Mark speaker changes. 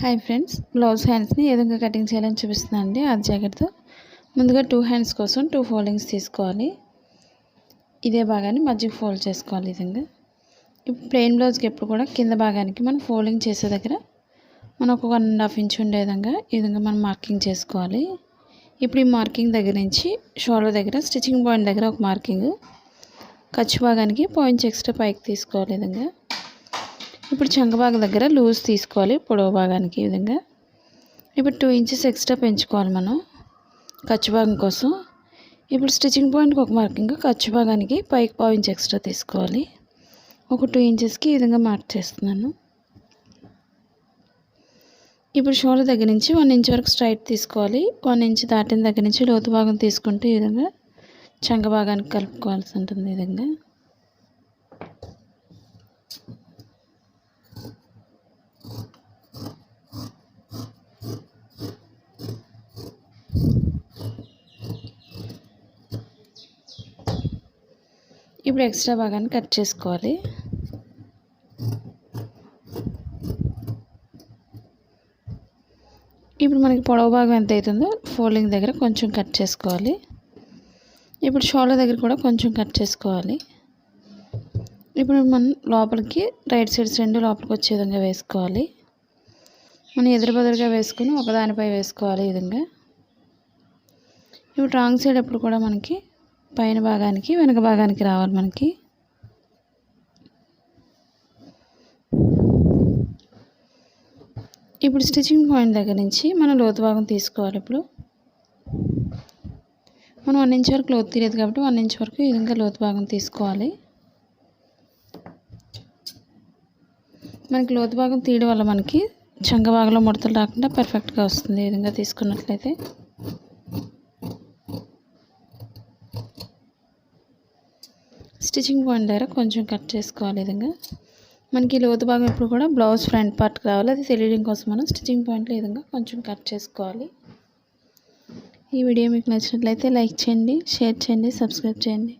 Speaker 1: Hi friends, blouse హ్యాండ్స్ని ఏ విధంగా cutting చేయాలని చూపిస్తున్నానండి. ఆ జాకెట్తో ముందుగా 2 హ్యాండ్స్ కోసం 2 ఫోల్డింగ్స్ తీసుకోవాలి. ఇదే భాగాన్ని మధ్యకి ఫోల్డ్ చేసుకోవాలి. ఈ విధంగా ఇప్పుడు ప్లెయిన్ బ్లౌజ్కి ఎప్పుడు కూడా కింద భాగానికి మనం ఫోల్డింగ్ చేసే దగ్గర మనం ఒక 1.5 ఇంచ్ ఉండే ఈ విధంగా మనం మార్కింగ్ చేసుకోవాలి. ఇప్పుడు ఈ మార్కింగ్ దగ్గర నుంచి షోల్డర్ దగ్గర స్టిచ్చింగ్ పాయింట్ దగ్గర ఒక మార్కింగ్, ఖర్చు భాగానికి పాయింట్స్ ఎక్స్ట్రా పైకి తీసుకోవాలి. ఈ విధంగా ఇప్పుడు చంక భాగం దగ్గర లూజ్ తీసుకోవాలి. పొడవు భాగానికి ఈ విధంగా ఇప్పుడు 2 ఇంచెస్ ఎక్స్ట్రా పెంచుకోవాలి మనం ఖర్చు భాగం కోసం. ఇప్పుడు స్టిచ్చింగ్ పాయింట్కి ఒక మార్కింగ్, ఖర్చు భాగానికి పైకి 1/2 ఇంచ్ ఎక్స్ట్రా తీసుకోవాలి. ఒక 2 ఇంచెస్కి ఈ విధంగా మార్క్ చేస్తున్నాను. ఇప్పుడు షోల్డర్ దగ్గర నుంచి 1 ఇంచ్ వరకు స్ట్రైట్ తీసుకోవాలి. 1 ఇంచ్ దాటిన దగ్గర నుంచి లోతు భాగం తీసుకుంటూ ఈ విధంగా చంక భాగానికి కలుపుకోవాల్సి ఉంటుంది. ఈ విధంగా ఇప్పుడు ఎక్స్ట్రా భాగాన్ని కట్ చేసుకోవాలి. ఇప్పుడు మనకి పొడవు భాగం ఎంత అవుతుందో ఫోల్డింగ్ దగ్గర కొంచెం కట్ చేసుకోవాలి. ఇప్పుడు షోల్డర్ దగ్గర కూడా కొంచెం కట్ చేసుకోవాలి. ఇప్పుడు మనం లోపలికి రైట్ సైడ్స్ 2 లోపలికి వచ్చే విధంగా వేసుకోవాలి. మనం ఎదురుబెదురుగా వేసుకుని ఒకదానిపై వేసుకోవాలి. ఈ విధంగా ఇప్పుడు రాంగ్ సైడ్ ఎప్పుడు కూడా మనకి పైన భాగానికి వెనక భాగానికి రావాలి. మనకి ఇప్పుడు స్టిచ్చింగ్ పాయింట్ దగ్గర నుంచి మనం లోతు భాగం తీసుకోవాలి. ఇప్పుడు మనం 1 ఇంచ్ వరకు లోతు తీయలేదు కాబట్టి 1 ఇంచ్ వరకు ఈ విధంగా లోతు భాగం తీసుకోవాలి. మనకి లోతు భాగం తీయడం వల్ల మనకి చంక భాగంలో ముడతలు రాకుండా పర్ఫెక్ట్గా వస్తుంది. ఈ విధంగా తీసుకున్నట్లయితే స్టిచ్చింగ్ పాయింట్ దగ్గర కొంచెం కట్ చేసుకోవాలి. ఈ విధంగా మనకి లోతు భాగం ఇప్పుడు కూడా బ్లౌజ్ ఫ్రంట్ పార్ట్కి రావాలి. అది తెలియడం కోసం మనం స్టిచ్చింగ్ పాయింట్లో ఈ విధంగా కొంచెం కట్ చేసుకోవాలి. ఈ వీడియో మీకు నచ్చినట్లయితే లైక్ చేయండి, షేర్ చేయండి, సబ్స్క్రైబ్ చేయండి.